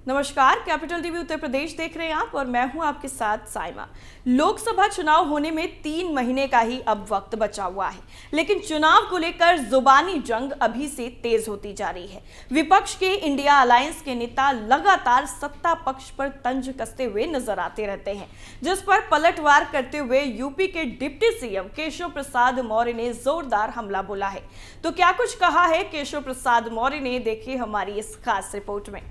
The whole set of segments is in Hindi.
नमस्कार, कैपिटल टीवी उत्तर प्रदेश देख रहे हैं आप और मैं हूं आपके साथ साइमा। लोकसभा चुनाव होने में 3 महीने का ही अब वक्त बचा हुआ है, लेकिन चुनाव को लेकर जुबानी जंग अभी से तेज होती जा रही है। विपक्ष के इंडिया अलायंस के नेता लगातार सत्ता पक्ष पर तंज कसते हुए नजर आते रहते हैं, जिस पर पलटवार करते हुए यूपी के डिप्टी सीएम केशव प्रसाद मौर्य ने जोरदार हमला बोला है। तो क्या कुछ कहा है केशव प्रसाद मौर्य ने, देखिए हमारी इस खास रिपोर्ट में।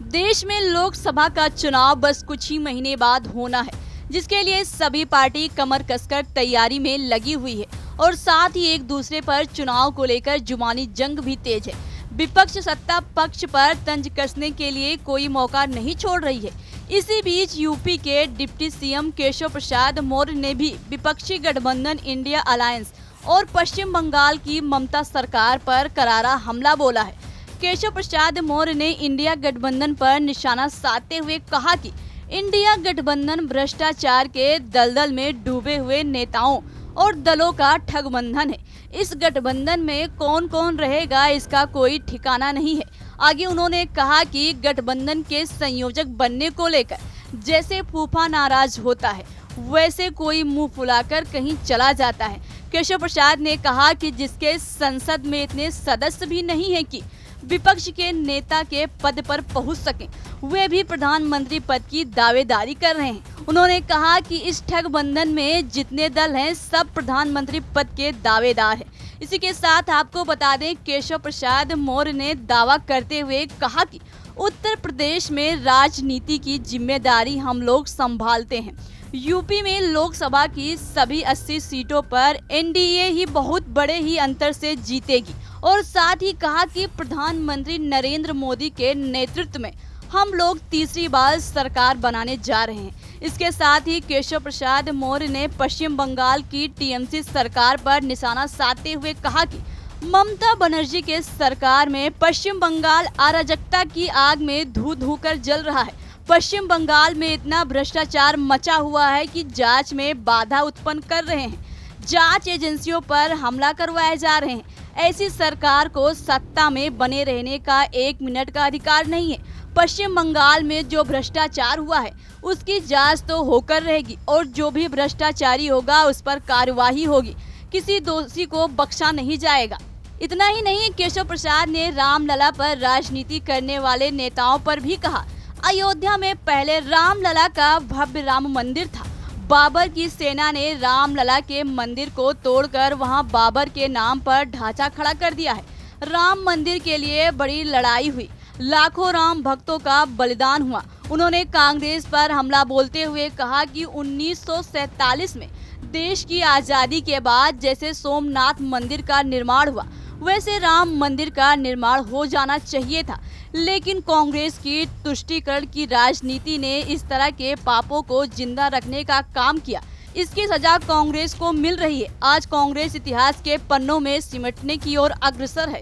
देश में लोकसभा का चुनाव बस कुछ ही महीने बाद होना है, जिसके लिए सभी पार्टी कमर कसकर तैयारी में लगी हुई है और साथ ही एक दूसरे पर चुनाव को लेकर जुबानी जंग भी तेज है। विपक्ष सत्ता पक्ष पर तंज कसने के लिए कोई मौका नहीं छोड़ रही है। इसी बीच यूपी के डिप्टी सीएम केशव प्रसाद मौर्य ने भी विपक्षी गठबंधन इंडिया अलायंस और पश्चिम बंगाल की ममता सरकार पर करारा हमला बोला है। केशव प्रसाद मौर्य ने इंडिया गठबंधन पर निशाना साधते हुए कहा कि इंडिया गठबंधन भ्रष्टाचार के दलदल में डूबे हुए नेताओं और दलों का ठगबंधन है। इस गठबंधन में कौन कौन रहेगा इसका कोई ठिकाना नहीं है। आगे उन्होंने कहा कि गठबंधन के संयोजक बनने को लेकर जैसे फूफा नाराज होता है, वैसे कोई मुंह फुलाकर कहीं चला जाता है। केशव प्रसाद ने कहा कि जिसके संसद में इतने सदस्य भी नहीं है कि विपक्ष के नेता के पद पर पहुंच सके, वे भी प्रधानमंत्री पद की दावेदारी कर रहे हैं। उन्होंने कहा कि इस ठगबंधन में जितने दल हैं सब प्रधानमंत्री पद के दावेदार हैं। इसी के साथ आपको बता दें, केशव प्रसाद मौर्य ने दावा करते हुए कहा कि उत्तर प्रदेश में राजनीति की जिम्मेदारी हम लोग संभालते हैं। यूपी में लोकसभा की सभी 80 सीटों पर एनडीए ही बहुत बड़े ही अंतर से जीतेगी और साथ ही कहा कि प्रधानमंत्री नरेंद्र मोदी के नेतृत्व में हम लोग तीसरी बार सरकार बनाने जा रहे हैं। इसके साथ ही केशव प्रसाद मौर्य ने पश्चिम बंगाल की टीएमसी सरकार पर निशाना साधते हुए कहा कि ममता बनर्जी के सरकार में पश्चिम बंगाल अराजकता की आग में धू धू कर जल रहा है। पश्चिम बंगाल में इतना भ्रष्टाचार मचा हुआ है कि जांच में बाधा उत्पन्न कर रहे हैं, जांच एजेंसियों पर हमला करवाए जा रहे हैं। ऐसी सरकार को सत्ता में बने रहने का 1 मिनट का अधिकार नहीं है। पश्चिम बंगाल में जो भ्रष्टाचार हुआ है उसकी जांच तो होकर रहेगी और जो भी भ्रष्टाचारी होगा उस पर कार्यवाही होगी, किसी दोषी को बख्शा नहीं जाएगा। इतना ही नहीं, केशव प्रसाद ने रामलला पर राजनीति करने वाले नेताओं पर भी कहा। अयोध्या में पहले रामलला का भव्य राम मंदिर था। बाबर की सेना ने रामलला के मंदिर को तोड़कर वहां बाबर के नाम पर ढांचा खड़ा कर दिया है। राम मंदिर के लिए बड़ी लड़ाई हुई, लाखों राम भक्तों का बलिदान हुआ। उन्होंने कांग्रेस पर हमला बोलते हुए कहा कि 1947 में देश की आजादी के बाद जैसे सोमनाथ मंदिर का निर्माण हुआ, वैसे राम मंदिर का निर्माण हो जाना चाहिए था, लेकिन कांग्रेस की तुष्टीकरण की राजनीति ने इस तरह के पापों को जिंदा रखने का काम किया। इसकी सजा कांग्रेस को मिल रही है। आज कांग्रेस इतिहास के पन्नों में सिमटने की ओर अग्रसर है।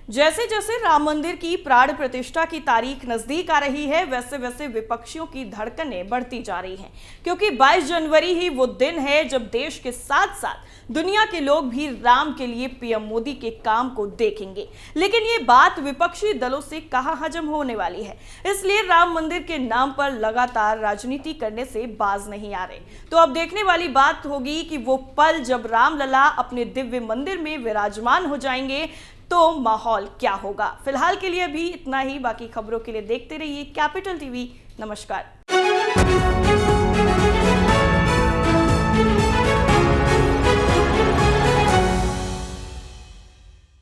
जैसे जैसे राम मंदिर की प्राण प्रतिष्ठा की तारीख नजदीक आ रही है, वैसे वैसे विपक्षियों की धड़कनें बढ़ती जा रही हैं, क्योंकि 22 जनवरी ही वो दिन है जब देश के साथ साथ दुनिया के लोग भी राम के लिए पीएम मोदी के काम को देखेंगे। लेकिन ये बात विपक्षी दलों से कहां हजम होने वाली है, इसलिए राम मंदिर के नाम पर लगातार राजनीति करने से बाज नहीं आ रहे। तो अब देखने वाली बात होगी कि वो पल जब रामलला अपने दिव्य मंदिर में विराजमान हो जाएंगे तो माहौल क्या होगा। फिलहाल के लिए भी इतना ही, बाकी खबरों के लिए देखते रहिए कैपिटल टीवी। नमस्कार।